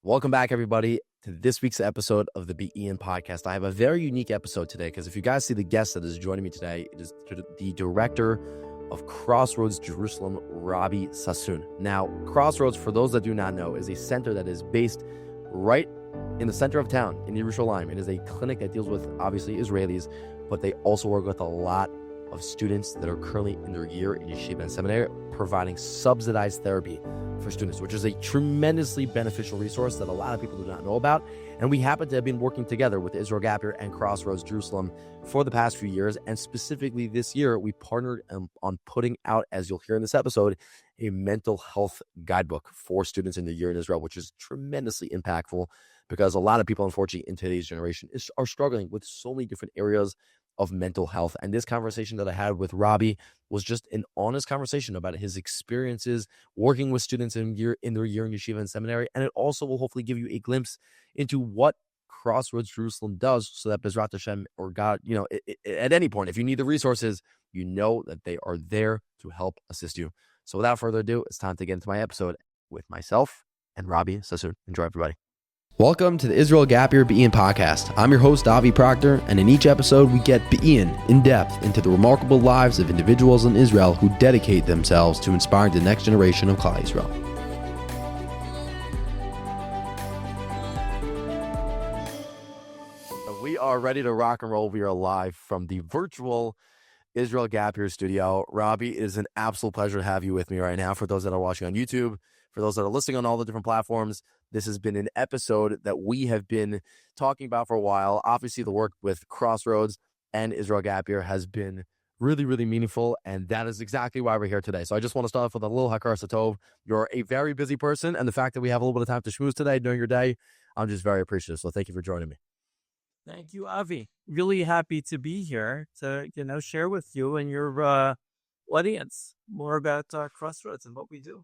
Welcome back, everybody, to this week's episode of the Be Ian podcast. I have a very unique episode today because if you guys see the guest that is joining me today, it is the director of Crossroads Jerusalem, Rabbi Sassoon. Now, Crossroads, for those that do not know, is a center that is based right in the center of town in Jerusalem. It is a clinic that deals with, obviously, Israelis, but they also work with a lot of students that are currently in their year in yeshiva and seminary, providing subsidized therapy for students, which is a tremendously beneficial resource that a lot of people do not know about. And we happen to have been working together with Israel Gap Year and Crossroads Jerusalem for the past few years. And specifically this year, we partnered on putting out, as you'll hear in this episode, a mental health guidebook for students in the year in Israel, which is tremendously impactful because a lot of people, unfortunately, in today's generation are struggling with so many different areas of mental health. And this conversation that I had with Robbie was just an honest conversation about his experiences working with students in their year in yeshiva and seminary. And it also will hopefully give you a glimpse into what Crossroads Jerusalem does so that Bezrat Hashem or God, at any point, if you need the resources, you know that they are there to help assist you. So without further ado, it's time to get into my episode with myself and Robbie Sassoon. Enjoy, everybody. Welcome to the Israel Gap Year Be'in podcast. I'm your host, Avi Proctor, and in each episode, we get Be'in in depth into the remarkable lives of individuals in Israel who dedicate themselves to inspiring the next generation of Klal Yisrael. We are ready to rock and roll. We are live from the virtual Israel Gap Year studio. Robbie, it is an absolute pleasure to have you with me right now. For those that are watching on YouTube, for those that are listening on all the different platforms, this has been an episode that we have been talking about for a while. Obviously, the work with Crossroads and Israel Gap Year has been really, really meaningful, and that is exactly why we're here today. So I just want to start off with a little Hakar Satov. You're a very busy person, and the fact that we have a little bit of time to schmooze today during your day, I'm just very appreciative. So thank you for joining me. Thank you, Avi. Really happy to be here to, share with you and your audience more about Crossroads and what we do.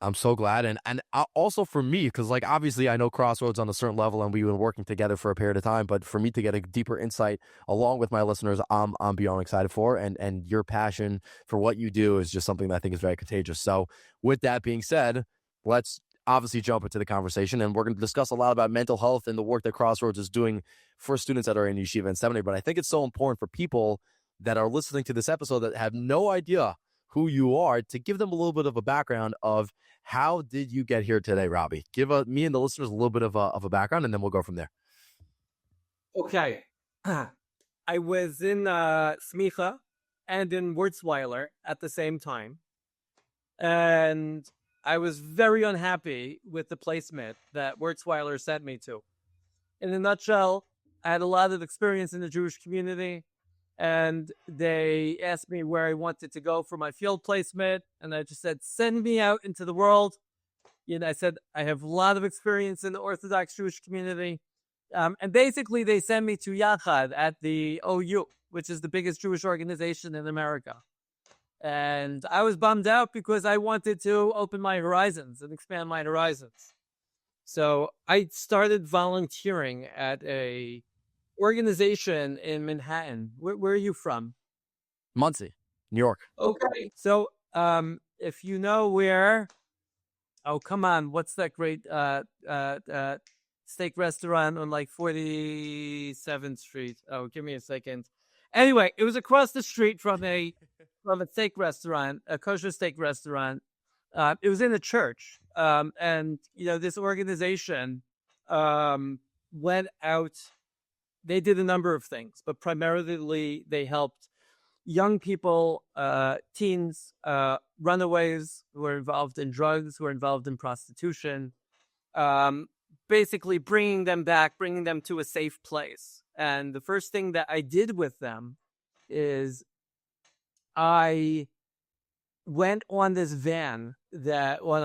I'm so glad. And also for me, because obviously I know Crossroads on a certain level and we've been working together for a period of time, but for me to get a deeper insight along with my listeners, I'm beyond excited for. And your passion for what you do is just something that I think is very contagious. So with that being said, let's obviously jump into the conversation, and we're going to discuss a lot about mental health and the work that Crossroads is doing for students that are in yeshiva and seminary. But I think it's so important for people that are listening to this episode that have no idea who you are, to give them a little bit of a background of how did you get here today, Robbie? Give me and the listeners a little bit of a background, and then we'll go from there. Okay. I was in Smicha and in Wurzweiler at the same time. And I was very unhappy with the placement that Wurzweiler sent me to. In a nutshell, I had a lot of experience in the Jewish community, and they asked me where I wanted to go for my field placement. And I just said, send me out into the world. I said, I have a lot of experience in the Orthodox Jewish community. And basically, they sent me to Yachad at the OU, which is the biggest Jewish organization in America. And I was bummed out because I wanted to open my horizons and expand my horizons. So I started volunteering at a organization in Manhattan. Where are you from? Muncie, New York. Okay. So if you know where, oh, come on, what's that great steak restaurant on 47th Street? Oh, give me a second. Anyway, it was across the street from a steak restaurant, a kosher steak restaurant. It was in a church. And this organization went out. They did a number of things, but primarily they helped young people, teens, runaways who are involved in drugs, who are involved in prostitution, basically bringing them back, bringing them to a safe place. And the first thing that I did with them is I went on this van that on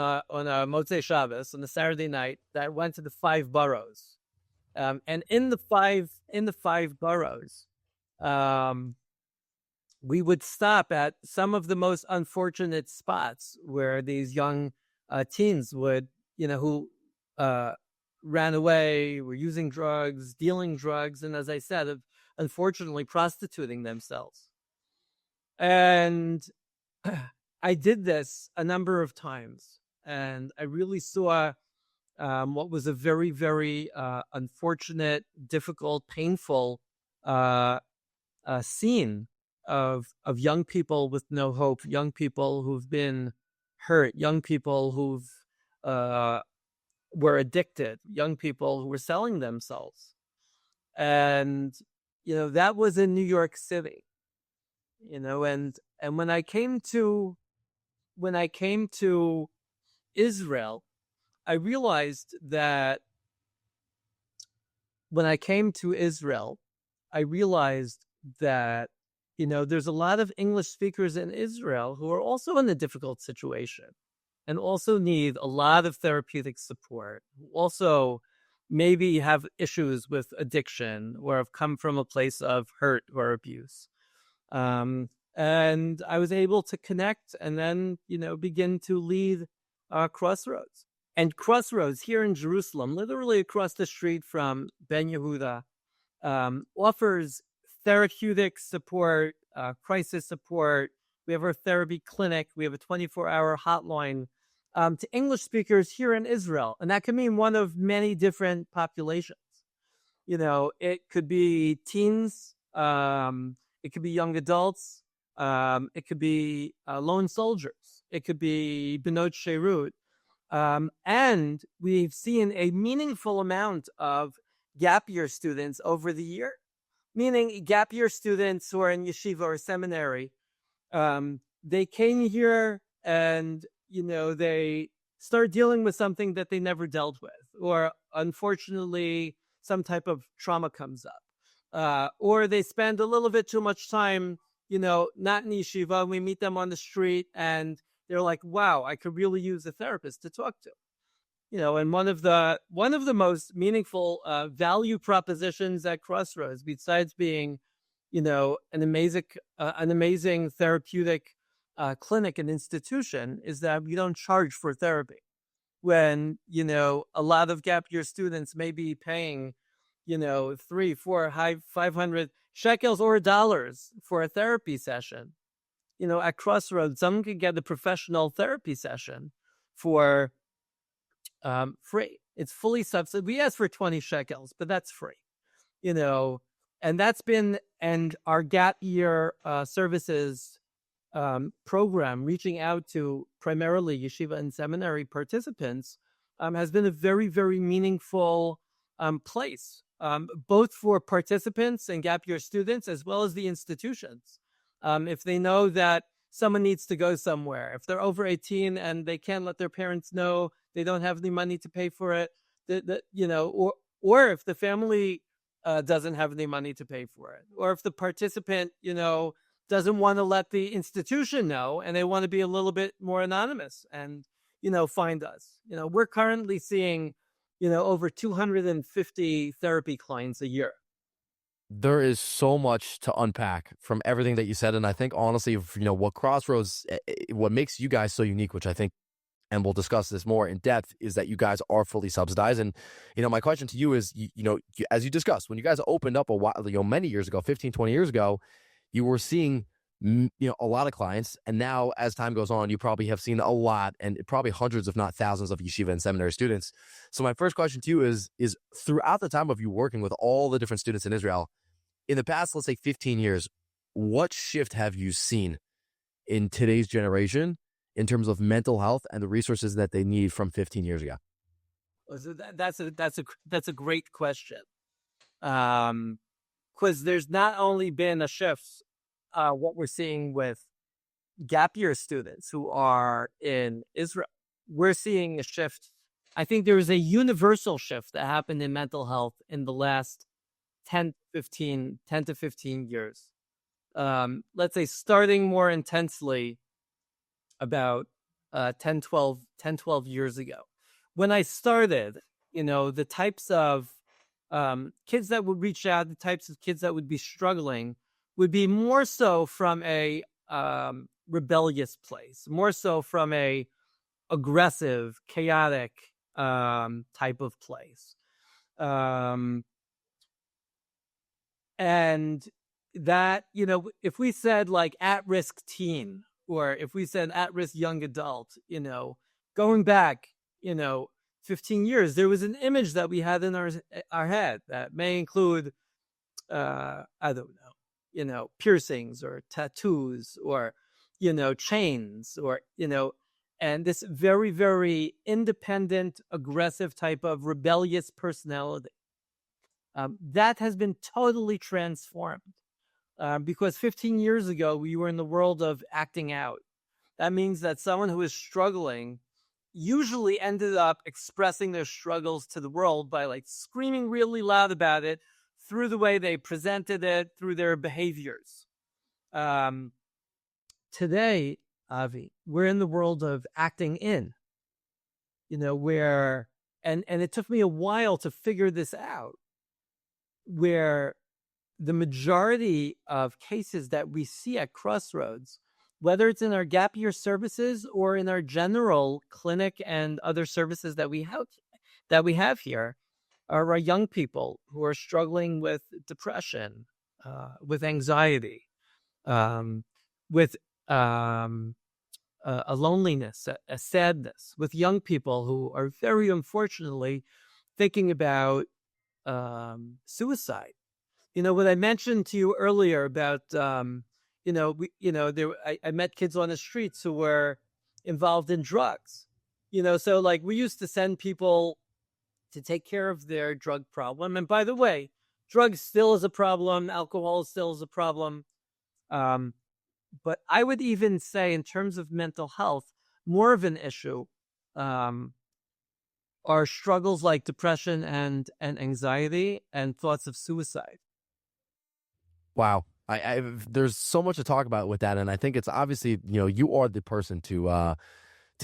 a Motzei Shabbos, on a Saturday night, that went to the 5 boroughs. And in the five boroughs, we would stop at some of the most unfortunate spots where these young teens would, who ran away, were using drugs, dealing drugs, and as I said, unfortunately prostituting themselves. And I did this a number of times, and I really saw what was a very, very unfortunate, difficult, painful uh, scene of young people with no hope, young people who've been hurt, young people who've uh, were addicted, young people who were selling themselves, and that was in New York City. And when I came to Israel, I realized that when I came to Israel, I realized that, there's a lot of English speakers in Israel who are also in a difficult situation and also need a lot of therapeutic support, who also maybe have issues with addiction or have come from a place of hurt or abuse. And I was able to connect and then, begin to lead Crossroads. And Crossroads here in Jerusalem, literally across the street from Ben Yehuda, offers therapeutic support, crisis support. We have our therapy clinic. We have a 24-hour hotline to English speakers here in Israel. And that can mean one of many different populations. It could be teens. It could be young adults. It could be lone soldiers. It could be Benot Sherut. And we've seen a meaningful amount of gap year students over the year, meaning gap year students who are in yeshiva or seminary. They came here and, they start dealing with something that they never dealt with, or unfortunately, some type of trauma comes up. Or they spend a little bit too much time, not in yeshiva. We meet them on the street and they're like, wow, I could really use a therapist to talk to. And one of the most meaningful value propositions at Crossroads, besides being, an amazing therapeutic clinic and institution, is that we don't charge for therapy. When a lot of gap year students may be paying, 3, 4, 500 shekels or dollars for a therapy session. At Crossroads, someone could get a professional therapy session for free. It's fully subsidized. We ask for 20 shekels, but that's free. And our gap year services program, reaching out to primarily yeshiva and seminary participants, has been a very, very meaningful place, both for participants and gap year students, as well as the institutions. If they know that someone needs to go somewhere, if they're over 18 and they can't let their parents know, they don't have any money to pay for it, or if the family doesn't have any money to pay for it, or if the participant, doesn't want to let the institution know and they want to be a little bit more anonymous and, find us. We're currently seeing, over 250 therapy clients a year. There is so much to unpack from everything that you said. And I think, honestly, what Crossroads, what makes you guys so unique, which I think, and we'll discuss this more in depth, is that you guys are fully subsidized. And, my question to you is, as you discussed, when you guys opened up a while, many years ago, 15, 20 years ago, you were seeing, a lot of clients. And now as time goes on, you probably have seen a lot, and probably hundreds, if not thousands, of yeshiva and seminary students. So my first question to you is throughout the time of you working with all the different students in Israel, in the past, let's say 15 years, what shift have you seen in today's generation in terms of mental health and the resources that they need from 15 years ago? So that's a great question. Because there's not only been a shift, what we're seeing with gap year students who are in Israel, we're seeing a shift. I think there is a universal shift that happened in mental health in the last 10 to 15 years. Let's say starting more intensely about 12 years ago. When I started, the types of kids that would reach out, the types of kids that would be struggling would be more so from a rebellious place, more so from a aggressive, chaotic type of place. And that, if we said like at-risk teen, or if we said at-risk young adult, going back, 15 years, there was an image that we had in our head that may include, I don't know, piercings or tattoos or, chains or, and this very, very independent, aggressive type of rebellious personality. That has been totally transformed because 15 years ago, we were in the world of acting out. That means that someone who is struggling usually ended up expressing their struggles to the world by like screaming really loud about it through the way they presented it, through their behaviors. Today, Avi, we're in the world of acting in, where, and it took me a while to figure this out, where the majority of cases that we see at Crossroads, whether it's in our gap year services or in our general clinic and other services that we have here, are young people who are struggling with depression, with anxiety, with a loneliness, a sadness, with young people who are very unfortunately thinking about suicide. What I mentioned to you earlier about, I met kids on the streets who were involved in drugs. So like we used to send people to take care of their drug problem. And by the way, drugs still is a problem. Alcohol still is a problem. But I would even say in terms of mental health, more of an issue are struggles like depression and anxiety and thoughts of suicide. Wow. There's so much to talk about with that. And I think it's obviously, you are the person to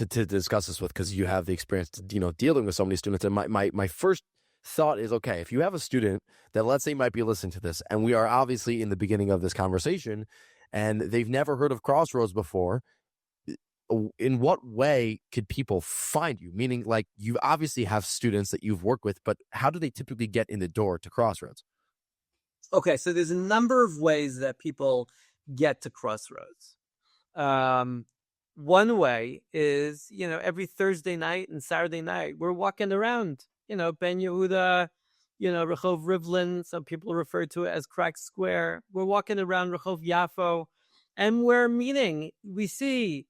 discuss this with, because you have the experience, dealing with so many students. And my first thought is, okay, if you have a student that, let's say, might be listening to this, and we are obviously in the beginning of this conversation, and they've never heard of Crossroads before, in what way could people find you? Meaning, like, you obviously have students that you've worked with, but how do they typically get in the door to Crossroads? Okay, so there's a number of ways that people get to Crossroads. One way is, every Thursday night and Saturday night, we're walking around, Ben Yehuda, Rehov Rivlin, some people refer to it as Crack Square. We're walking around Rehov Yafo, and we're meeting. We see,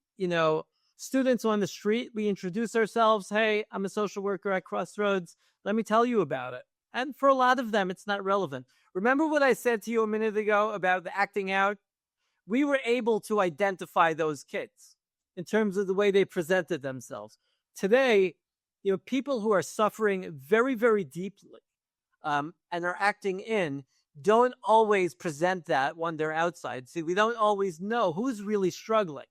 students on the street. We introduce ourselves. Hey, I'm a social worker at Crossroads. Let me tell you about it. And for a lot of them, it's not relevant. Remember what I said to you a minute ago about the acting out? We were able to identify those kids in terms of the way they presented themselves. Today, people who are suffering very, very deeply and are acting in don't always present that when they're outside. See, we don't always know who's really struggling.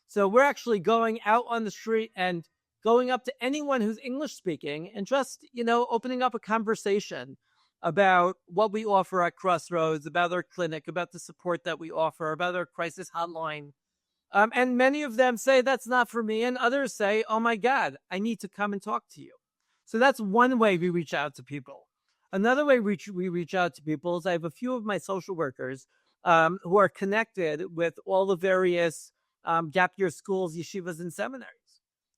So we're actually going out on the street and going up to anyone who's English speaking and just, opening up a conversation about what we offer at Crossroads, about our clinic, about the support that we offer, about our crisis hotline. And many of them say, that's not for me. And others say, oh my God, I need to come and talk to you. So that's one way we reach out to people. Another way we reach out to people is I have a few of my social workers who are connected with all the various gap year schools, yeshivas, and seminaries.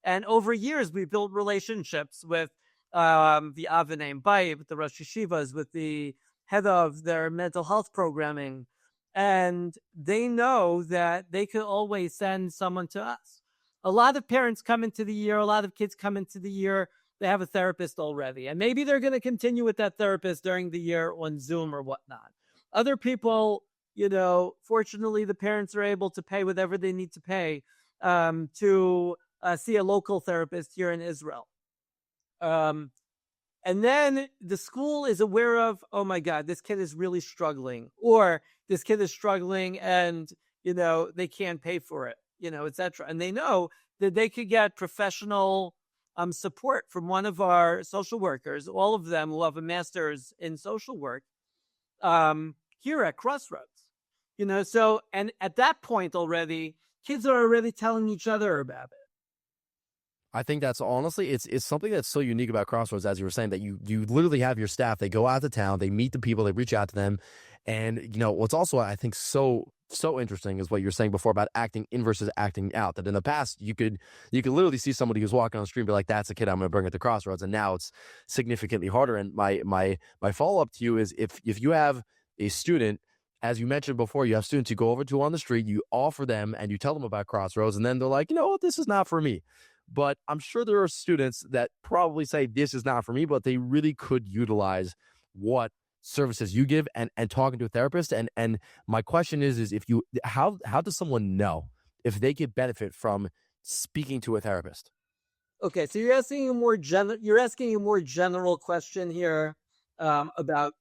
And over years, we built relationships with the Avanim Bayit, with the Rosh Yeshivas, with the head of their mental health programming. And they know that they could always send someone to us. A lot of parents come into the year, a lot of kids come into the year, they have a therapist already. And maybe they're going to continue with that therapist during the year on Zoom or whatnot. Other people, fortunately, the parents are able to pay whatever they need to pay to see a local therapist here in Israel. And then the school is aware of, oh my God, this kid is really struggling, or this kid is struggling and, they can't pay for it, etc. And they know that they could get professional support from one of our social workers, all of them who have a master's in social work here at Crossroads. So, and at that point already, kids are already telling each other about it. I think that's honestly, it's something that's so unique about Crossroads, as you were saying, that you literally have your staff. They go out to town, they meet the people, they reach out to them, and what's also I think so interesting is what you're saying before about acting in versus acting out. That in the past you could literally see somebody who's walking on the street and be like, "That's a kid, I'm going to bring it to Crossroads," and now it's significantly harder. And my follow up to you is if you have a student. As you mentioned before, you have students you go over to on the street, you offer them and you tell them about Crossroads, and then they're like, what, this is not for me. But I'm sure there are students that probably say this is not for me, but they really could utilize what services you give and talking to a therapist. And my question is if you how does someone know if they could benefit from speaking to a therapist? Okay, so you're asking a more general question here about.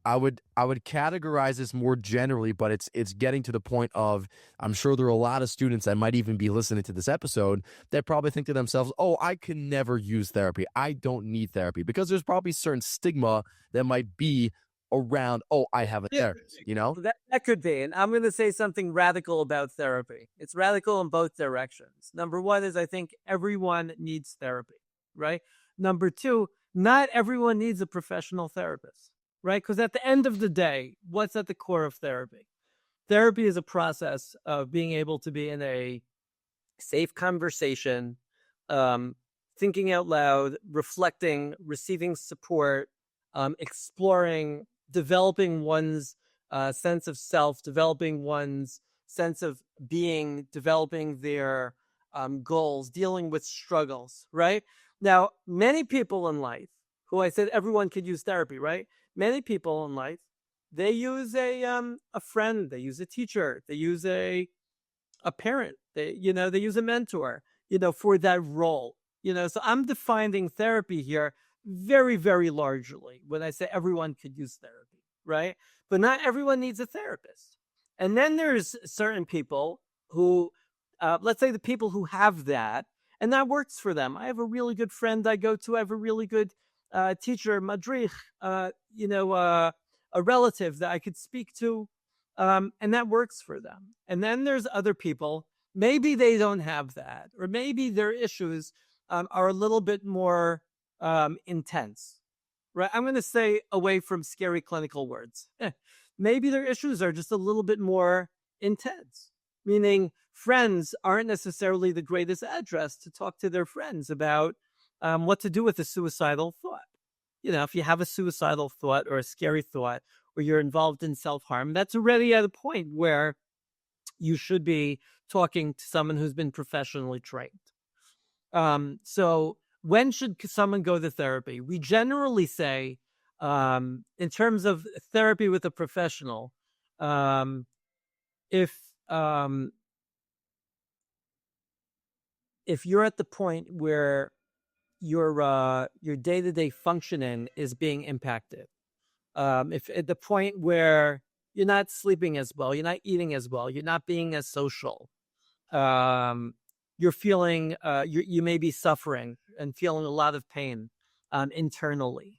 I would categorize this more generally, but it's getting to the point of I'm sure there are a lot of students that might even be listening to this episode that probably think to themselves, "Oh, I can never use therapy. I don't need therapy," because there's probably certain stigma that might be around, "Oh, I have a Yeah, therapist," you know? that could be. And I'm going to say something radical about therapy. It's radical in both directions. Number one is I think everyone needs therapy, right? Number two, not everyone needs a professional therapist, right? Because at the end of the day, what's at the core of therapy? Therapy is a process of being able to be in a safe conversation, thinking out loud, reflecting, receiving support, exploring, developing one's sense of self, developing one's sense of being, developing their goals, dealing with struggles, right? Now, many people in life, who I said everyone could use therapy, right? Many people in life, they use a friend, they use a teacher, they use a parent, they use a mentor, for that role. So I'm defining therapy here very, very largely when I say everyone could use therapy, right? But not everyone needs a therapist. And then there's certain people who, let's say the people who have that, and that works for them. I have a really good friend I go to. I have a really good teacher, madrich, a relative that I could speak to, and that works for them. And then there's other people, maybe they don't have that, or maybe their issues are a little bit more intense, right? I'm going to say away from scary clinical words. Maybe their issues are just a little bit more intense, meaning friends aren't necessarily the greatest address to talk to their friends about what to do with a suicidal thought. If you have a suicidal thought or a scary thought, or you're involved in self-harm, that's already at a point where you should be talking to someone who's been professionally trained. So when should someone go to therapy? We generally say, in terms of therapy with a professional, if you're at the point where your day-to-day functioning is being impacted, if at the point where you're not sleeping as well, you're not eating as well, you're not being as social, you're feeling, you may be suffering and feeling a lot of pain internally.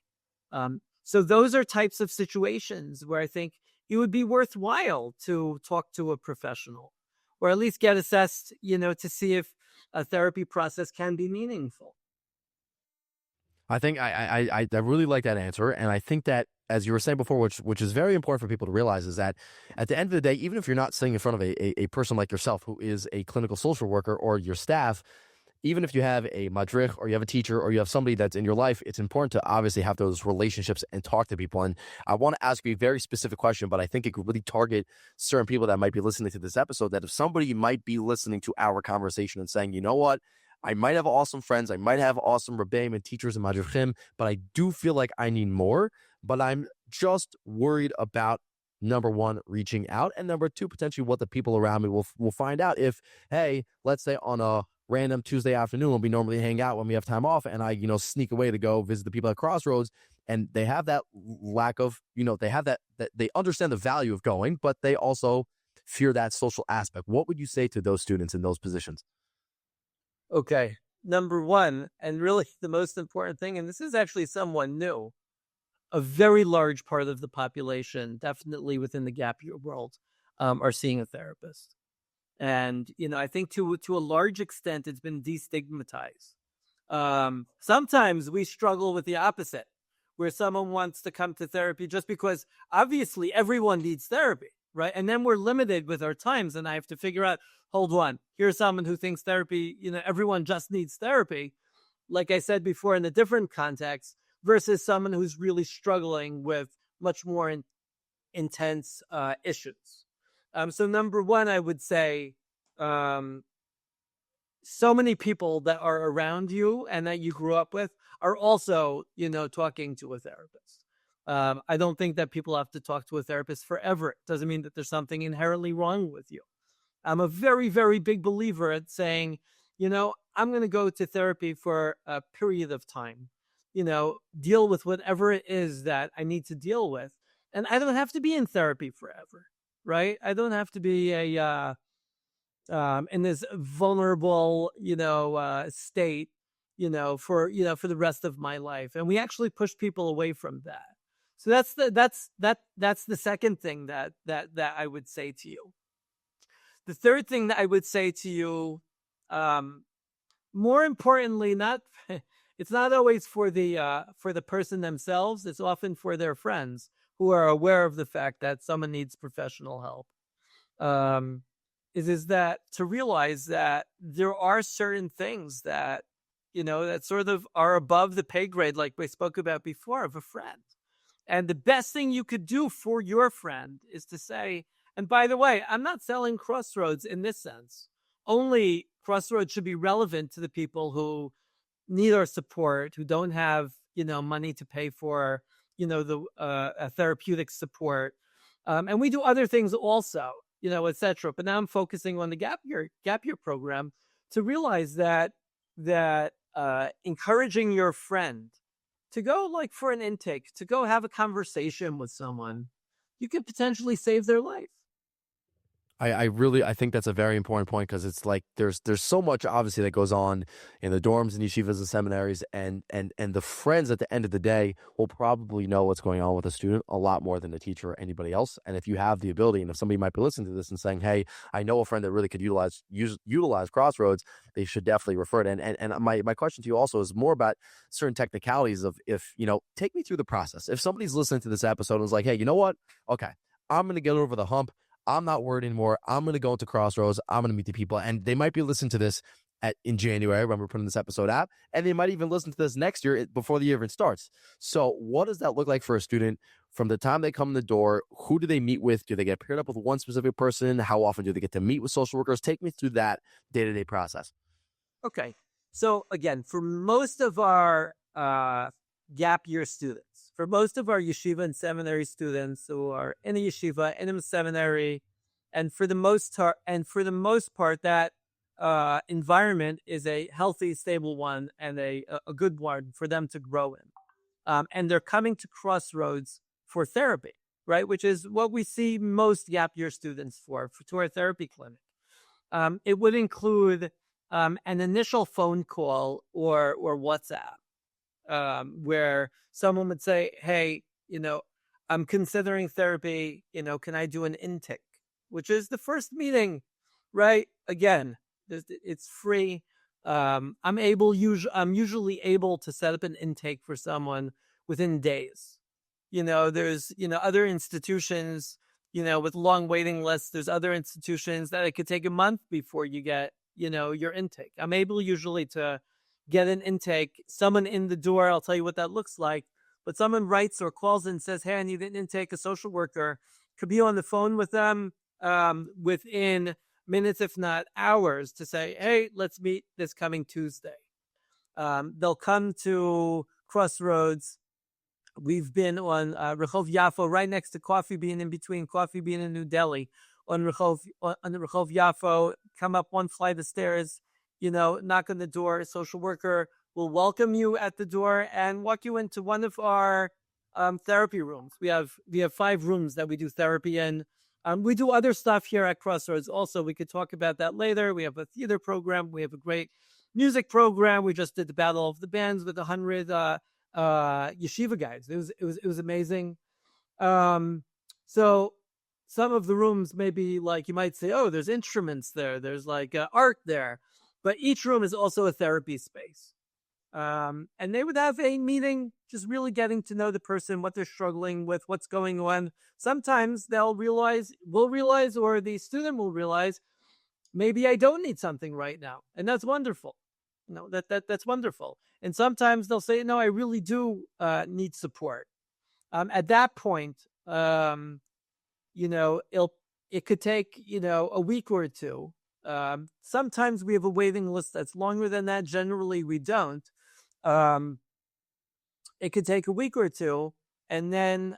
So those are types of situations where I think it would be worthwhile to talk to a professional, or at least get assessed, to see if a therapy process can be meaningful. I think I really like that answer, and I think that as you were saying before, which is very important for people to realize, is that at the end of the day, even if you're not sitting in front of a person like yourself who is a clinical social worker or your staff, even if you have a madrich or you have a teacher or you have somebody that's in your life, it's important to obviously have those relationships and talk to people. And I want to ask you a very specific question, but I think it could really target certain people that might be listening to this episode. That if somebody might be listening to our conversation and saying, you know what, I might have awesome friends, I might have awesome rebbeim and teachers and madrichim, but I do feel like I need more. But I'm just worried about, number one, reaching out, and number two, potentially what the people around me will find out if, hey, let's say on a random Tuesday afternoon when we normally hang out when we have time off, and I sneak away to go visit the people at Crossroads, and they have that lack of, they have that they understand the value of going, but they also fear that social aspect. What would you say to those students in those positions? Okay. Number one, and really the most important thing, and this is actually someone new, a very large part of the population, definitely within the gap year world, are seeing a therapist. And, I think to a large extent, it's been destigmatized. Sometimes we struggle with the opposite, where someone wants to come to therapy just because obviously everyone needs therapy, right? And then we're limited with our times, and I have to figure out, hold on, here's someone who thinks therapy, everyone just needs therapy, like I said before, in a different context, versus someone who's really struggling with much more intense issues. So number one, I would say, um, so many people that are around you and that you grew up with are also, talking to a therapist. I don't think that people have to talk to a therapist forever. It doesn't mean that there's something inherently wrong with you. I'm a very, very big believer at saying, I'm going to go to therapy for a period of time, deal with whatever it is that I need to deal with. And I don't have to be in therapy forever, right? I don't have to be in this vulnerable, state, for the rest of my life. And we actually push people away from that. So that's the second thing that I would say to you. The third thing that I would say to you, more importantly, it's not always for the person themselves. It's often for their friends who are aware of the fact that someone needs professional help. Is that to realize that there are certain things that, that sort of are above the pay grade, like we spoke about before, of a friend. And the best thing you could do for your friend is to say, and by the way, I'm not selling Crossroads in this sense. Only Crossroads should be relevant to the people who need our support, who don't have, money to pay for, the therapeutic support. And we do other things also, etc. But now I'm focusing on the gap year program to realize that encouraging your friend to go like for an intake, to go have a conversation with someone, you could potentially save their life. I think that's a very important point, because it's like there's so much obviously that goes on in the dorms and yeshivas and seminaries, and the friends at the end of the day will probably know what's going on with a student a lot more than the teacher or anybody else. And if you have the ability, and if somebody might be listening to this and saying, hey, I know a friend that really could utilize Crossroads, they should definitely refer it. And my question to you also is more about certain technicalities of, if, take me through the process. If somebody's listening to this episode and is like, hey, you know what? Okay, I'm going to get over the hump. I'm not worried anymore. I'm going to go into Crossroads. I'm going to meet the people. And they might be listening to this in January when we're putting this episode out. And they might even listen to this next year before the year even starts. So what does that look like for a student from the time they come in the door? Who do they meet with? Do they get paired up with one specific person? How often do they get to meet with social workers? Take me through that day-to-day process. Okay. So again, for most of our gap year students, for most of our yeshiva and seminary students who are in a yeshiva, in a seminary, and for the most part, that environment is a healthy, stable one and a good one for them to grow in. And they're coming to Crossroads for therapy, right? Which is what we see most gap year students to our therapy clinic. It would include an initial phone call or WhatsApp, where someone would say, hey, I'm considering therapy, can I do an intake? Which is the first meeting, right? Again, it's free. I'm usually able to set up an intake for someone within days. There's, other institutions, with long waiting lists. There's other institutions that it could take a month before you get, your intake. I'm able usually to get an intake, someone in the door. I'll tell you what that looks like. But someone writes or calls and says, hey, I need an intake. A social worker could be on the phone with them within minutes, if not hours, to say, hey, let's meet this coming Tuesday. They'll come to Crossroads. We've been on Rehov Yafo, right next to Coffee Bean, in between Coffee Bean and New Delhi. On Rehov Yafo, come up one flight of stairs, knock on the door. A social worker will welcome you at the door and walk you into one of our therapy rooms. We have 5 rooms that we do therapy in. We do other stuff here at Crossroads also. We could talk about that later. We have a theater program. We have a great music program. We just did the Battle of the Bands with 100 yeshiva guys. It was amazing. So some of the rooms maybe like you might say, oh, there's instruments there, there's like art there, but each room is also a therapy space. And they would have a meeting, just really getting to know the person, what they're struggling with, what's going on. Sometimes we'll realize, or the student will realize, maybe I don't need something right now, and that's wonderful. That's wonderful. And sometimes they'll say, no, I really do need support. At that point, it could take a week or two. Sometimes we have a waiting list that's longer than that. Generally, we don't. It could take a week or two, and then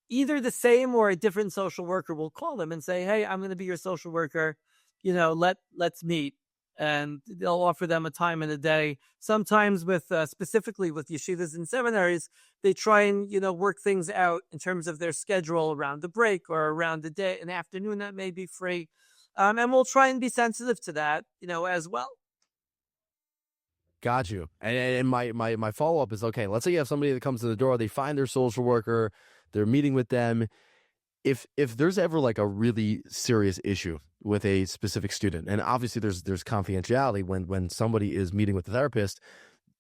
either the same or a different social worker will call them and say, hey, I'm going to be your social worker. Let's meet. And they'll offer them a time in a day. Sometimes specifically with yeshivas and seminaries, they try and, work things out in terms of their schedule around the break or around the day, an afternoon that may be free. And we'll try and be sensitive to that, as well. Got you. And my follow up is, okay, let's say you have somebody that comes to the door, they find their social worker, they're meeting with them. If there's ever like a really serious issue with a specific student, and obviously there's confidentiality when somebody is meeting with the therapist,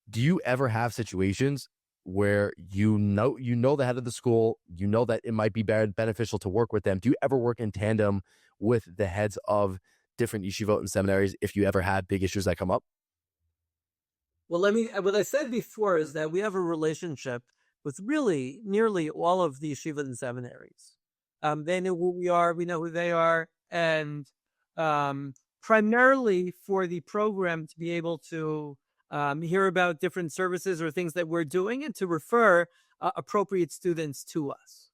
do you ever have situations where you know the head of the school, that it might be beneficial to work with them? Do you ever work in tandem with the heads of different yeshivot and seminaries if you ever have big issues that come up? Well, what I said before is that we have a relationship with really nearly all of the yeshiva and seminaries. They know who we are, we know who they are, and primarily for the program to be able to hear about different services or things that we're doing and to refer appropriate students to us.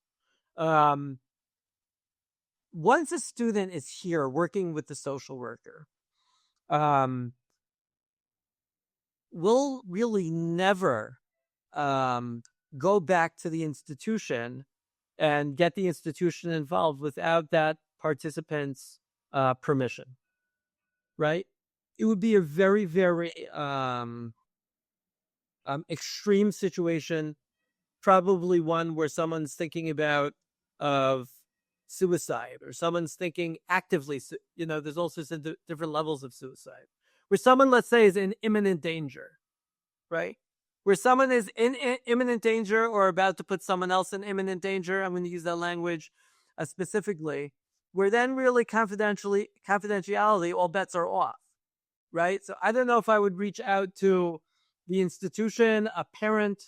Once a student is here working with the social worker, we'll really never go back to the institution and get the institution involved without that participant's permission, right? It would be a very, very extreme situation, probably one where someone's thinking about of suicide, or someone's thinking actively, there's also different levels of suicide, where someone, let's say, is in imminent danger, right? Where someone is in imminent danger or about to put someone else in imminent danger. I'm going to use that language specifically, where then really confidentiality, all bets are off, right? So I don't know if I would reach out to the institution, a parent,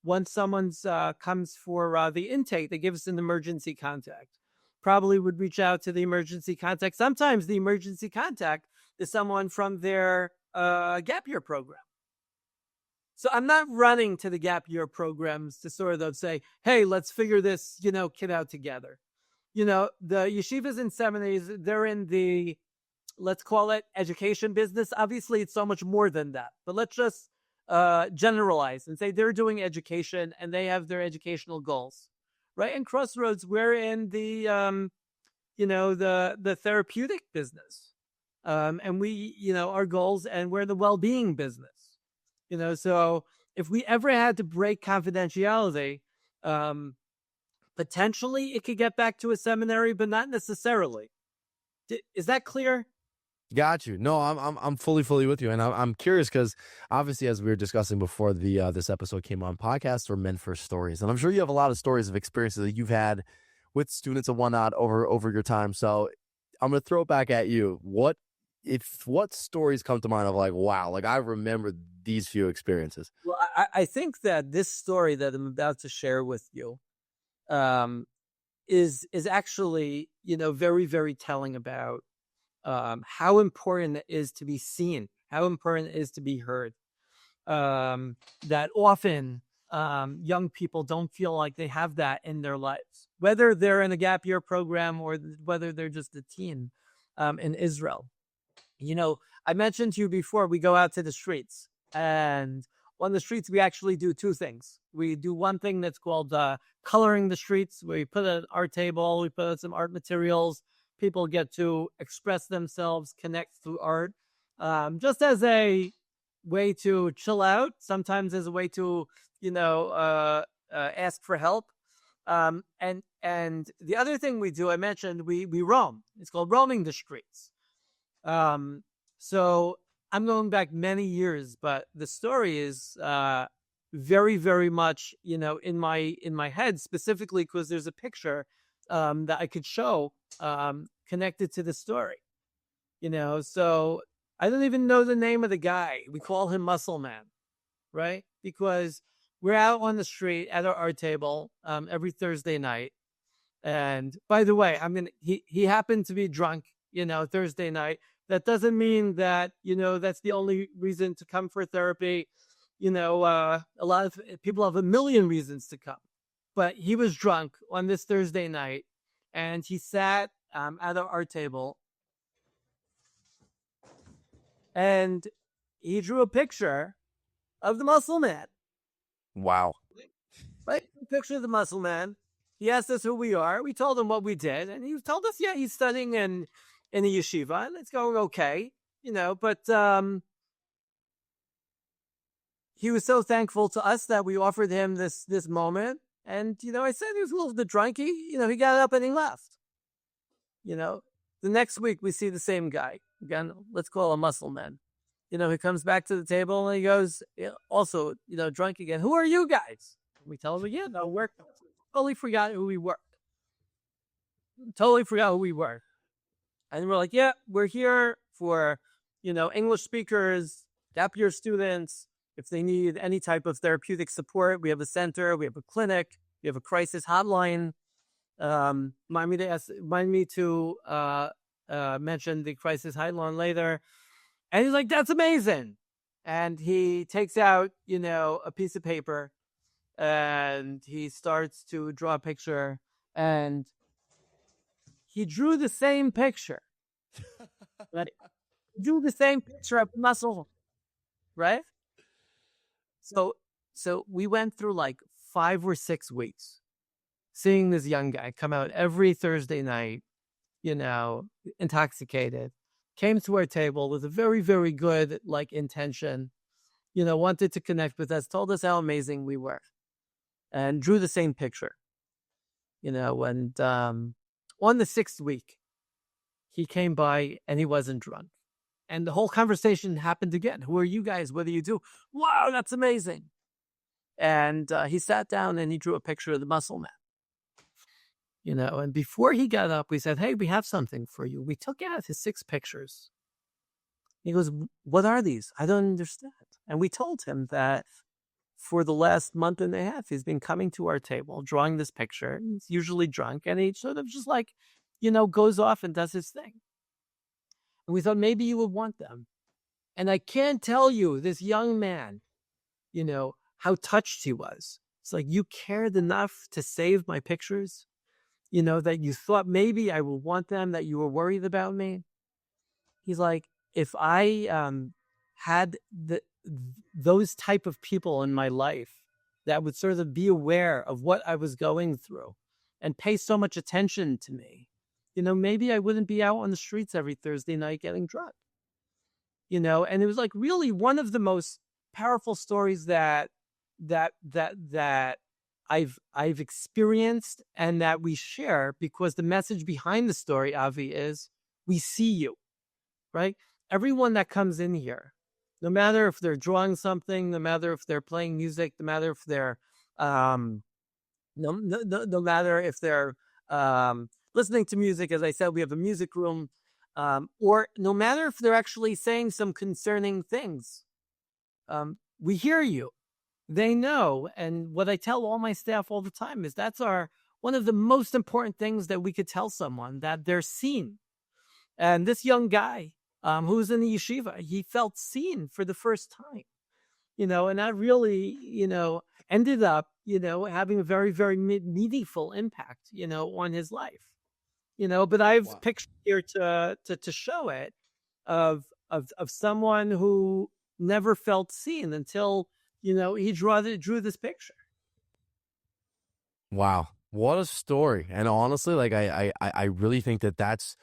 once someone's comes for the intake, they give us an emergency contact. Probably would reach out to the emergency contact. Sometimes the emergency contact is someone from their gap year program. So I'm not running to the gap year programs to sort of say, hey, let's figure this, kid out together. The yeshivas and seminaries, they're in the, let's call it education business. Obviously, it's so much more than that. But let's just generalize and say they're doing education and they have their educational goals, right? In Crossroads, we're in the, the therapeutic business. And we, our goals, and we're the well-being business. So if we ever had to break confidentiality, potentially it could get back to a seminary, but not necessarily. Is that clear? Got you. No, I'm fully with you, and I'm curious because obviously, as we were discussing before this episode came on, podcasts are meant for stories, and I'm sure you have a lot of stories of experiences that you've had with students and whatnot over your time. So I'm gonna throw it back at you. What stories come to mind of like, wow, like I remember these few experiences? Well, I think that this story that I'm about to share with you is actually, very, very telling about how important it is to be seen, how important it is to be heard. That often young people don't feel like they have that in their lives, whether they're in a gap year program or whether they're just a teen in Israel. I mentioned to you before, we go out to the streets, and on the streets, we actually do two things. We do one thing that's called coloring the streets. We put an art table, we put some art materials. People get to express themselves, connect through art, just as a way to chill out, sometimes as a way to, ask for help. And the other thing we do, I mentioned, we roam. It's called roaming the streets. So I'm going back many years, but the story is very, very much, in my head, specifically because there's a picture that I could show connected to the story. So I don't even know the name of the guy. We call him Muscle Man, right? Because we're out on the street at our art table every Thursday night. And by the way, he happened to be drunk, Thursday night. That doesn't mean that, that's the only reason to come for therapy. A lot of people have a million reasons to come. But he was drunk on this Thursday night, and he sat at our art table, and he drew a picture of the Muscle Man. Wow. Right? A picture of the Muscle Man. He asked us who we are. We told him what we did, and he told us, yeah, he's studying in a yeshiva, and it's going okay, but he was so thankful to us that we offered him this moment. And, I said he was a little bit drunk. He got up and he left. The next week we see the same guy. Again, let's call him Muscle Man. He comes back to the table and he goes, also, drunk again. Who are you guys? We tell him, yeah, no, we're totally forgot who we were. Totally forgot who we were. And we're like, yeah, we're here for, English speakers, gap year students. If they need any type of therapeutic support, we have a center, we have a clinic, we have a crisis hotline. Mind me to mention the crisis hotline later. And he's like, that's amazing. And he takes out, a piece of paper and he starts to draw a picture, and he drew the same picture. Drew the same picture of Muscle, right? So we went through like 5 or 6 weeks seeing this young guy come out every Thursday night, intoxicated, came to our table with a very, very good intention, wanted to connect with us, told us how amazing we were, and drew the same picture, and on the 6th week, he came by and he wasn't drunk. And the whole conversation happened again. Who are you guys? What do you do? Wow, that's amazing. And he sat down and he drew a picture of the Muscle Man. And before he got up, we said, hey, we have something for you. We took out his 6 pictures. He goes, what are these? I don't understand. And we told him that for the last month and a half, he's been coming to our table, drawing this picture. He's usually drunk, and he sort of just goes off and does his thing. And we thought maybe you would want them. And I can't tell you, this young man, how touched he was. It's like, you cared enough to save my pictures, that you thought maybe I would want them, that you were worried about me. He's like, if I had those type of people in my life that would sort of be aware of what I was going through and pay so much attention to me, maybe I wouldn't be out on the streets every Thursday night getting drunk. And it was like really one of the most powerful stories that I've experienced and that we share, because the message behind the story, Avi, is we see you, right? Everyone that comes in here, no matter if they're drawing something, no matter if they're playing music, no matter if they're no matter if they're listening to music, as I said, we have a music room, or no matter if they're actually saying some concerning things, we hear you. They know. And what I tell all my staff all the time is that's one of the most important things that we could tell someone, that they're seen. And this young guy who's in the yeshiva, he felt seen for the first time, and that really, ended up, having a very, very meaningful impact, on his life, but I've Wow. pictured here to show it of someone who never felt seen until, he drew this picture. Wow, what a story! And honestly, like I really think that's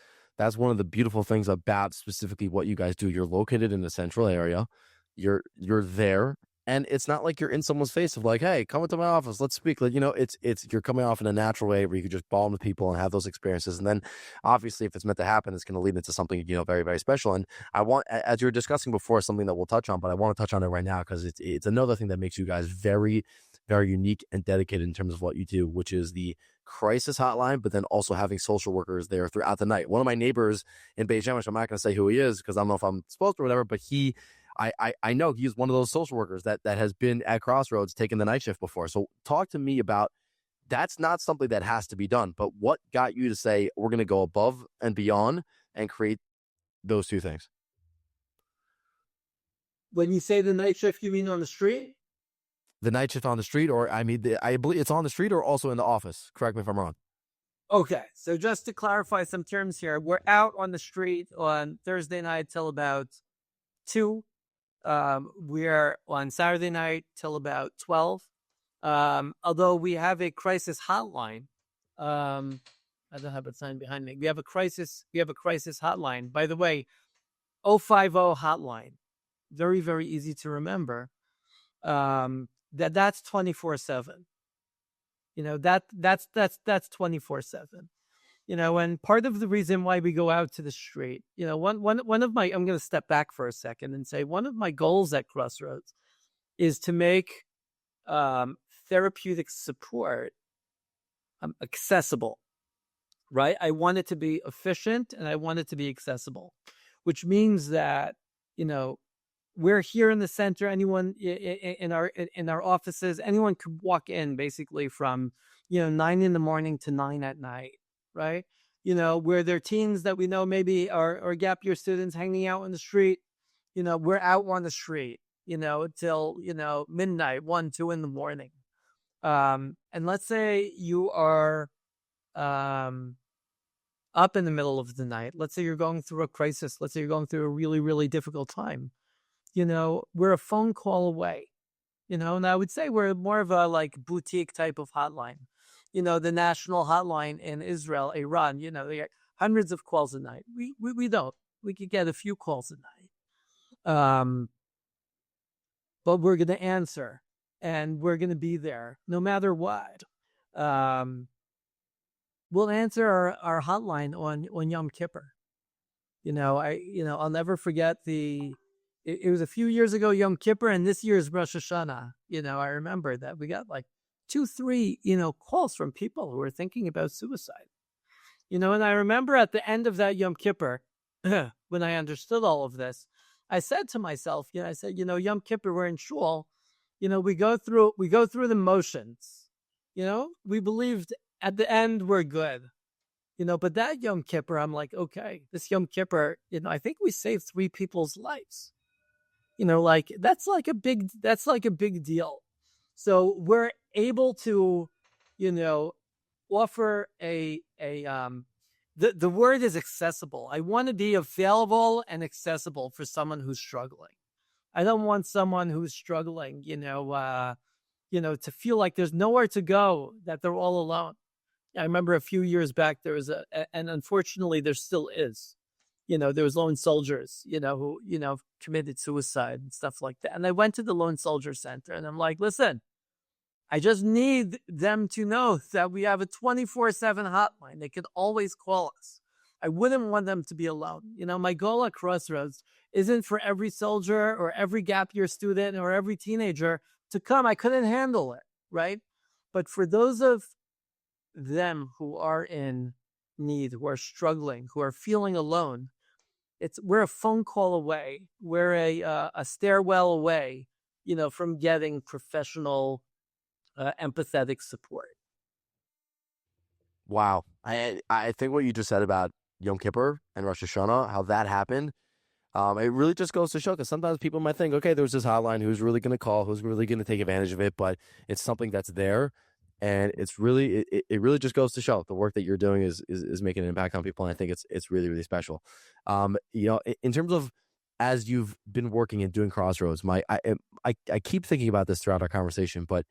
one of the beautiful things about specifically what you guys do. You're located in the central area. You're there. And it's not like you're in someone's face of like, hey, come into my office, let's speak. Like, it's you're coming off in a natural way where you could just bond with people and have those experiences. And then obviously if it's meant to happen, it's going to lead into something, very, very special. And I want, as you were discussing before, something that we'll touch on, but I want to touch on it right now because it's another thing that makes you guys very, very unique and dedicated in terms of what you do, which is the crisis hotline, but then also having social workers there throughout the night. One of my neighbors in Beijing, which I'm not going to say who he is because I don't know if I'm supposed to or whatever, but I know he's one of those social workers that has been at Crossroads taking the night shift before. So talk to me about, that's not something that has to be done, but what got you to say we're going to go above and beyond and create those two things? When you say the night shift, you mean on the street? The night shift on the street, or I believe it's on the street or also in the office. Correct me if I'm wrong. Okay, so just to clarify some terms here, we're out on the street on Thursday night till about 2. We're on Saturday night till about 12. Although we have a crisis hotline. I don't have a sign behind me. We have a crisis hotline. By the way, 050 hotline. Very, very easy to remember. That's 24/7. That's 24/7. And part of the reason why we go out to the street, one of my, I'm going to step back for a second and say one of my goals at Crossroads is to make therapeutic support accessible, right? I want it to be efficient and I want it to be accessible, which means that, we're here in the center. Anyone in our offices, anyone could walk in basically from, 9 in the morning to 9 at night. Right? Where they're teens that we know maybe are gap year students hanging out on the street. We're out on the street, till, midnight, 1, 2 in the morning. And let's say you are up in the middle of the night. Let's say you're going through a crisis. Let's say you're going through a really, really difficult time. We're a phone call away, and I would say we're more of a like boutique type of hotline. The national hotline in Israel, Iran, they get hundreds of calls a night. We don't. We could get a few calls a night. But we're going to answer and we're going to be there no matter what. We'll answer our hotline on Yom Kippur. I'll never forget it was a few years ago, Yom Kippur, and this year's Rosh Hashanah. I remember that we got like 2, 3, calls from people who were thinking about suicide. And I remember at the end of that Yom Kippur, when I understood all of this, I said to myself, Yom Kippur, we're in shul, we go through the motions, we believed at the end we're good, but that Yom Kippur, I'm like, okay, this Yom Kippur, I think we saved 3 people's lives. That's like a big deal. So we're able to, offer the word is accessible. I want to be available and accessible for someone who's struggling. I don't want someone who's struggling, to feel like there's nowhere to go, that they're all alone. I remember a few years back, there was and unfortunately there still is, there was lone soldiers, who, committed suicide and stuff like that. And I went to the Lone Soldier Center and I'm like, listen, I just need them to know that we have a 24/7 hotline. They can always call us. I wouldn't want them to be alone. My goal at Crossroads isn't for every soldier or every gap year student or every teenager to come. I couldn't handle it, right? But for those of them who are in need, who are struggling, who are feeling alone, we're a phone call away. We're a stairwell away, from getting professional, empathetic support. Wow. I think what you just said about Yom Kippur and Rosh Hashanah, how that happened, it really just goes to show, because sometimes people might think, okay, there's this hotline, who's really going to call, who's really going to take advantage of it, but it's something that's there. And it's really, it really just goes to show the work that you're doing is making an impact on people. And I think it's really, really special. In terms of, as you've been working and doing Crossroads, I keep thinking about this throughout our conversation, but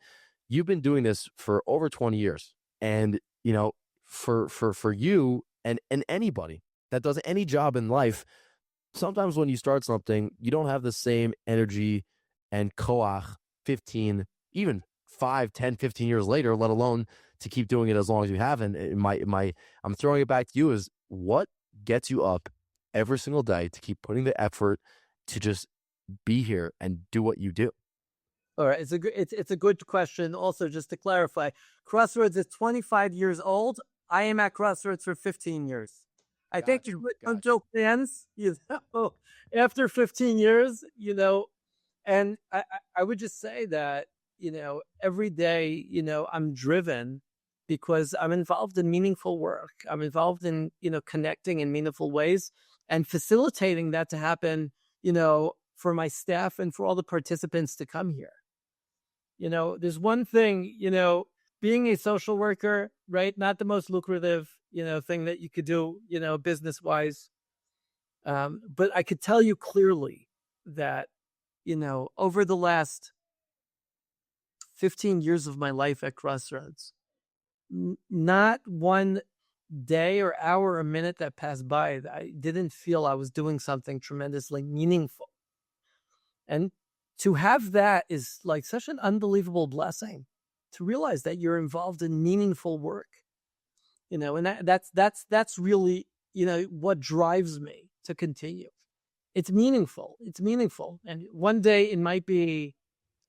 you've been doing this for over 20 years. And, for you and anybody that does any job in life, sometimes when you start something, you don't have the same energy and koach 15, even 5, 10, 15 years later, let alone to keep doing it as long as you have. And I'm throwing it back to you is what gets you up every single day to keep putting the effort to just be here and do what you do? All right, it's a good question. Also, just to clarify, Crossroads is 25 years old. I am at Crossroads for 15 years. I think Gotcha. Joe fans, after 15 years, and I would just say that, every day, I'm driven because I'm involved in meaningful work. I'm involved in, connecting in meaningful ways and facilitating that to happen, for my staff and for all the participants to come here. There's one thing, being a social worker, right? Not the most lucrative, thing that you could do, business wise. But I could tell you clearly that, over the last 15 years of my life at Crossroads, not one day or hour or minute that passed by that I didn't feel I was doing something tremendously meaningful. And to have that is like such an unbelievable blessing, to realize that you're involved in meaningful work, and that's really, what drives me to continue. It's meaningful. It's meaningful. And one day it might be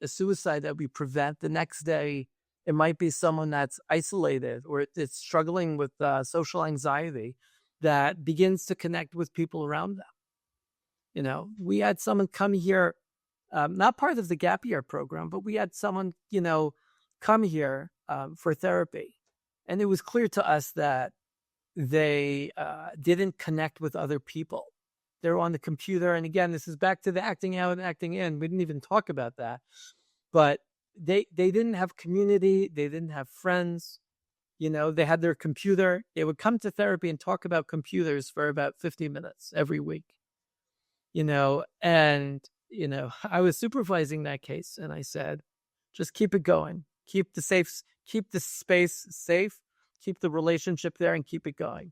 a suicide that we prevent. The next day, it might be someone that's isolated or it's struggling with social anxiety that begins to connect with people around them. We had someone come here, not part of the gap year program, but we had someone, come here for therapy. And it was clear to us that they didn't connect with other people. They were on the computer. And again, this is back to the acting out and acting in. We didn't even talk about that. But they didn't have community. They didn't have friends. They had their computer. They would come to therapy and talk about computers for about 50 minutes every week. And I was supervising that case and I said, just keep it going. Keep the space safe, keep the relationship there and keep it going.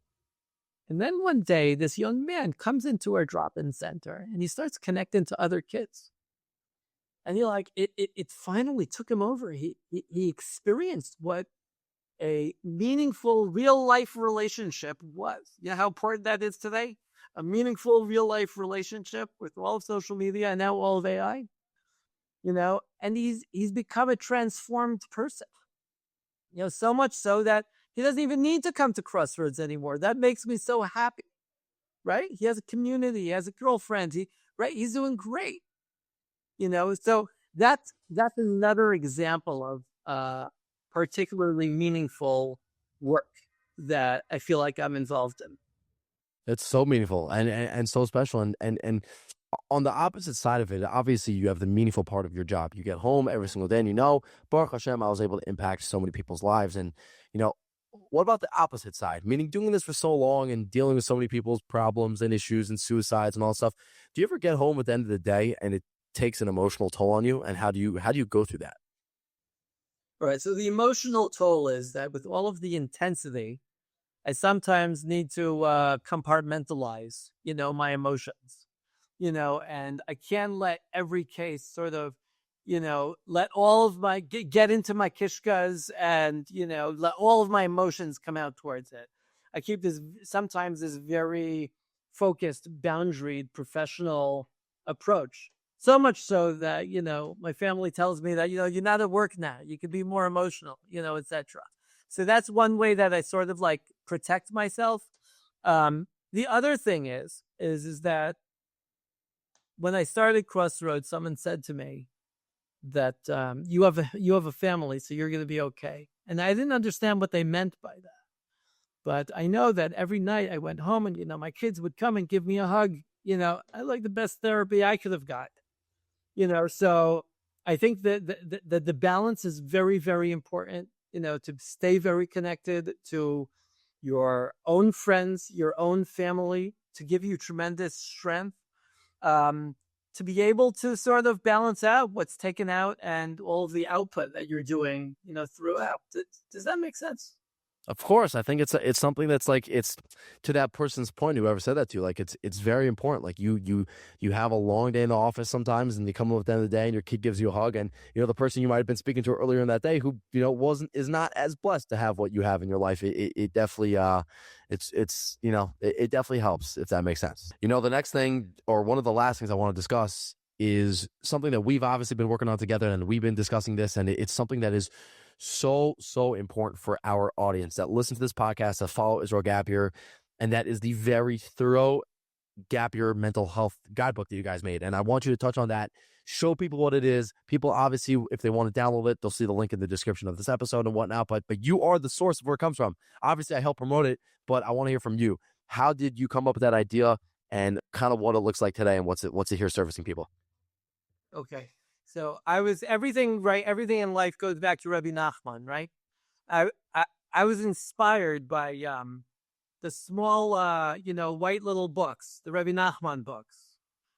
And then one day, this young man comes into our drop-in center and he starts connecting to other kids. And it finally took him over. He experienced what a meaningful real life relationship was. You know how important that is today? A meaningful real life relationship with all of social media and now all of AI, and he's become a transformed person, so much so that he doesn't even need to come to Crossroads anymore. That makes me so happy, right? He has a community, he has a girlfriend, he's doing great, so that's another example of particularly meaningful work that I feel like I'm involved in. It's so meaningful and so special. And on the opposite side of it, obviously you have the meaningful part of your job. You get home every single day and Baruch Hashem, I was able to impact so many people's lives. And, what about the opposite side? Meaning doing this for so long and dealing with so many people's problems and issues and suicides and all that stuff. Do you ever get home at the end of the day and it takes an emotional toll on you? And how do you go through that? All right. So the emotional toll is that with all of the intensity, I sometimes need to compartmentalize, my emotions, and I can't let every case sort of, let all of my get into my kishkas and, let all of my emotions come out towards it. I keep sometimes this very focused, boundaried, professional approach. So much so that, my family tells me that, you're not at work now. You can be more emotional, etc. So that's one way that I sort of like protect myself. The other thing is that when I started Crossroads, someone said to me that you have a family, so you're going to be okay. And I didn't understand what they meant by that. But I know that every night I went home and, my kids would come and give me a hug. I like the best therapy I could have got. So I think that the balance is very, very important, to stay very connected to your own friends, your own family, to give you tremendous strength, to be able to sort of balance out what's taken out and all of the output that you're doing, throughout. Does that make sense? Of course, I think it's something that's like it's to that person's point, whoever said that to you, like it's very important. Like you have a long day in the office sometimes, and you come up at the end of the day, and your kid gives you a hug, and the person you might have been speaking to earlier in that day, who wasn't is not as blessed to have what you have in your life. It definitely it definitely helps, if that makes sense. The next thing, or one of the last things I want to discuss, is something that we've obviously been working on together, and we've been discussing this, and it's something that is so important for our audience that listen to this podcast, that follow Israel Gap Year, and that is the very thorough Gap Year mental health guidebook that you guys made. And I want you to touch on that, show people what it is. People, obviously, if they want to download it, they'll see the link in the description of this episode and whatnot, but you are the source of where it comes from. Obviously, I help promote it, but I want to hear from you. How did you come up with that idea, and kind of what it looks like today, and what's it here servicing people? Okay. So everything, right? Everything in life goes back to Rabbi Nachman, right? I was inspired by the small white little books, the Rabbi Nachman books.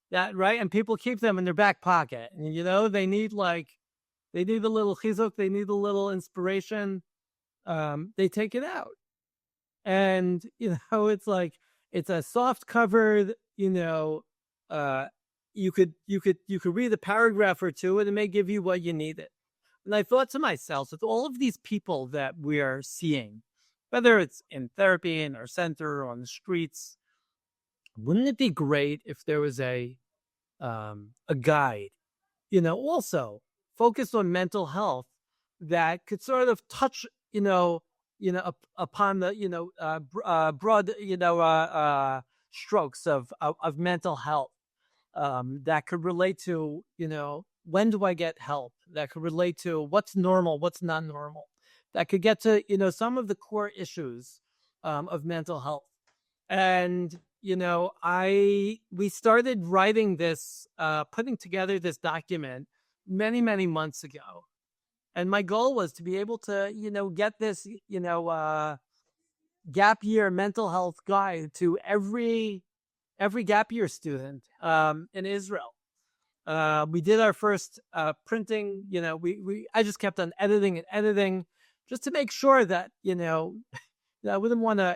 That right? And people keep them in their back pocket. And they need a little chizuk, they need a little inspiration. They take it out. And it's like it's a soft covered, you could read a paragraph or two, and it may give you what you needed. And I thought to myself, with all of these people that we are seeing, whether it's in therapy, in our center, or on the streets, wouldn't it be great if there was a guide, also focused on mental health, that could sort of touch, upon the broad, strokes of mental health, that could relate to, when do I get help? That could relate to what's normal, what's not normal. That could get to, some of the core issues of mental health. And, we started writing this, putting together this document many, many months ago. And my goal was to be able to, get this, gap year mental health guide to every gap year student in Israel. We did our first printing. I just kept on editing, just to make sure that I wouldn't want to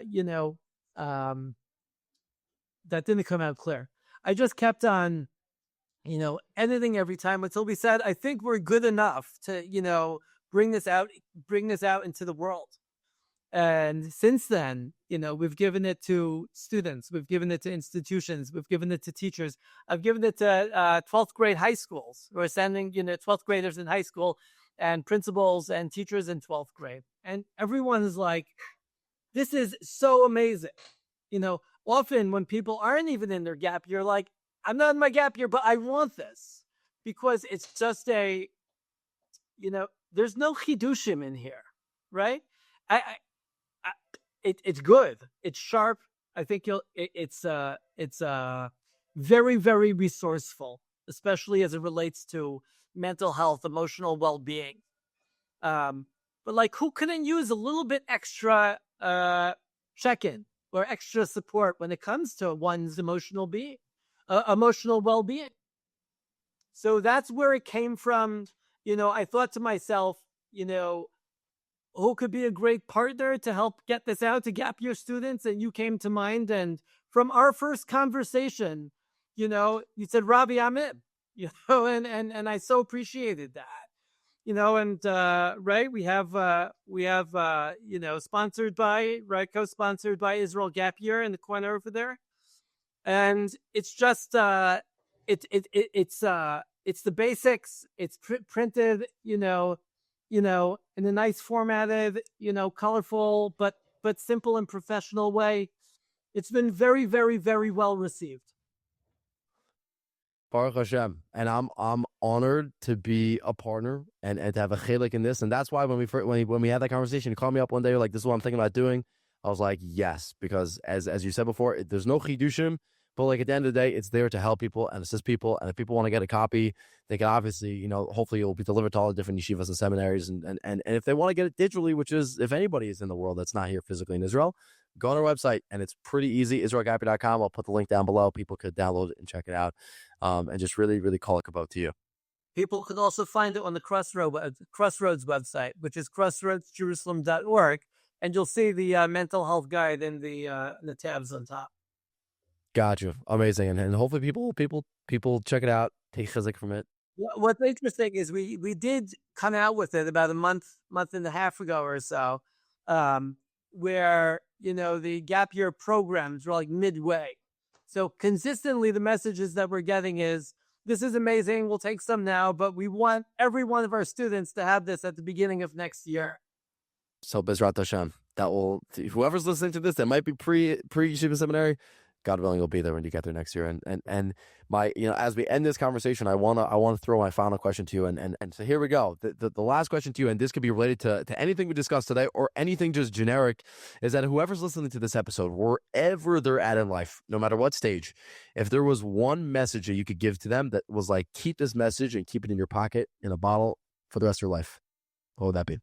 that didn't come out clear. I just kept on editing every time until we said, I think we're good enough to bring this out into the world. And since then, we've given it to students, we've given it to institutions, we've given it to teachers. I've given it to 12th grade high schools. We're sending 12th graders in high school, and principals and teachers in 12th grade. And everyone is like, this is so amazing. Often when people aren't even in their gap year, like, I'm not in my gap year, but I want this, because it's just there's no chidushim in here, right? It's good. It's sharp. I think it's very, very resourceful, especially as it relates to mental health, emotional well-being. But like, who couldn't use a little bit extra check-in or extra support when it comes to one's emotional well-being? So that's where it came from. I thought to myself, who could be a great partner to help get this out to gap year students? And you came to mind. And from our first conversation, you said, Robbie, I'm in, and I so appreciated that. And right, we have sponsored by, right, co-sponsored by Israel Gap Year in the corner over there. And it's just it's the basics. It's printed, in a nice formatted, colorful, but simple and professional way. It's been very, very, very well received. Baruch Hashem, and I'm honored to be a partner and to have a chelik in this. And that's why when we had that conversation, you called me up one day, you're like, this is what I'm thinking about doing. I was like, yes, because as you said before, there's no chidushim, but like at the end of the day, it's there to help people and assist people. And if people want to get a copy, they can obviously, hopefully it will be delivered to all the different yeshivas and seminaries. And if they want to get it digitally, which is, if anybody is in the world that's not here physically in Israel, go on our website, and it's pretty easy, israelgapyer.com. I'll put the link down below. People could download it and check it out, and just really, really call it kabod to you. People could also find it on the Crossroads website, which is crossroadsjerusalem.org. and you'll see the mental health guide in the tabs on top. Gotcha. Amazing. And hopefully people check it out, take chizuk from it. What's interesting is we did come out with it about a month and a half ago or so, where the gap year programs were like midway. So consistently, the messages that we're getting is, this is amazing. We'll take some now, but we want every one of our students to have this at the beginning of next year. So Bezrat Hashem, that will, whoever's listening to this, that might be pre yeshiva seminary, God willing, will be there when you get there next year. And my, as we end this conversation, I wanna throw my final question to you. And so here we go. The last question to you, and this could be related to anything we discussed today or anything just generic, is that whoever's listening to this episode, wherever they're at in life, no matter what stage, if there was one message that you could give to them that was like, keep this message and keep it in your pocket in a bottle for the rest of your life, what would that be?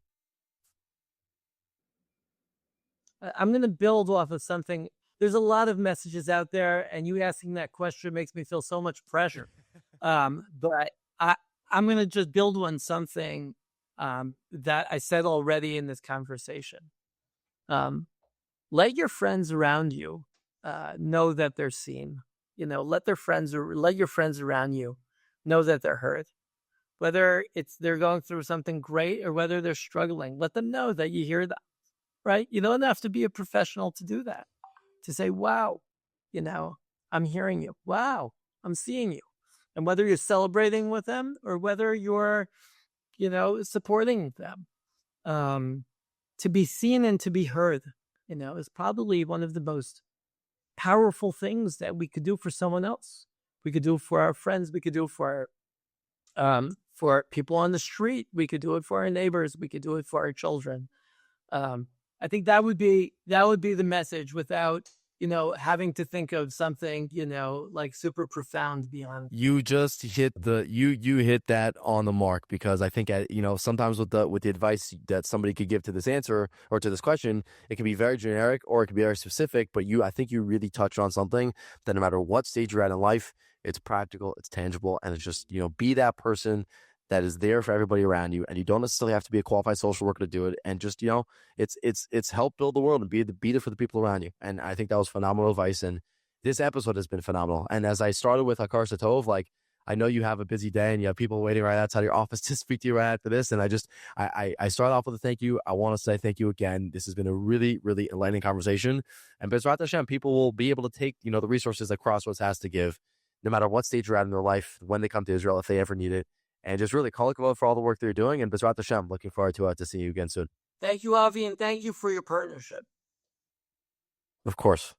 I'm going to build off of something. There's a lot of messages out there, and you asking that question makes me feel so much pressure. But I'm going to just build on something that I said already in this conversation. Let your friends around you know that they're seen. Let your friends around you know that they're heard. Whether they're going through something great or whether they're struggling, let them know that you hear them. Right? You don't have to be a professional to do that. To say, wow, I'm hearing you. Wow, I'm seeing you. And whether you're celebrating with them or whether you're, supporting them, to be seen and to be heard, is probably one of the most powerful things that we could do for someone else. We could do it for our friends. We could do it for people on the street. We could do it for our neighbors. We could do it for our children. I think that would be the message without, having to think of something, like super profound beyond. You just hit you hit that on the mark, because I think, sometimes with the advice that somebody could give to this answer or to this question, it can be very generic or it can be very specific, but I think you really touched on something that no matter what stage you're at in life, it's practical, it's tangible, and it's just, be that person that is there for everybody around you, and you don't necessarily have to be a qualified social worker to do it. And just, it's help build the world and be there for the people around you. And I think that was phenomenal advice. And this episode has been phenomenal. And as I started with Hakar Satov, like, I know you have a busy day and you have people waiting right outside your office to speak to you right after this. And I started off with a thank you. I want to say thank you again. This has been a really, really enlightening conversation. And Bezrat Hashem, people will be able to take, the resources that Crossroads has to give, no matter what stage you're at in their life, when they come to Israel, if they ever need it. And just really call it for all the work that you're doing. And Bezrat Hashem, looking forward to seeing you again soon. Thank you, Avi, and thank you for your partnership. Of course.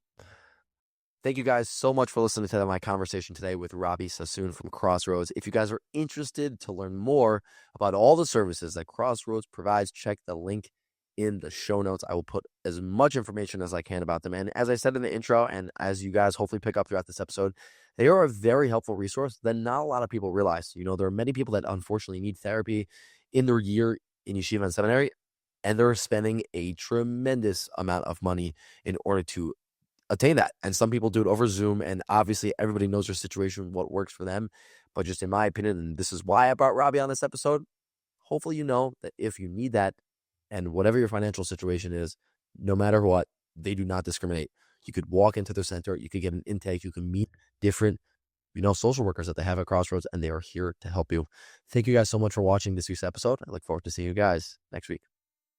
Thank you guys so much for listening to my conversation today with Robbie Sassoon from Crossroads. If you guys are interested to learn more about all the services that Crossroads provides, check the link in the show notes. I will put as much information as I can about them. And as I said in the intro, and as you guys hopefully pick up throughout this episode, they are a very helpful resource that not a lot of people realize. There are many people that unfortunately need therapy in their year in yeshiva and seminary, and they're spending a tremendous amount of money in order to attain that. And some people do it over Zoom, and obviously everybody knows their situation, what works for them. But just in my opinion, and this is why I brought Robbie on this episode, hopefully you know that if you need that, and whatever your financial situation is, no matter what, they do not discriminate. You could walk into their center, you could get an intake, you can meet different, social workers that they have at Crossroads, and they are here to help you. Thank you guys so much for watching this week's episode. I look forward to seeing you guys next week.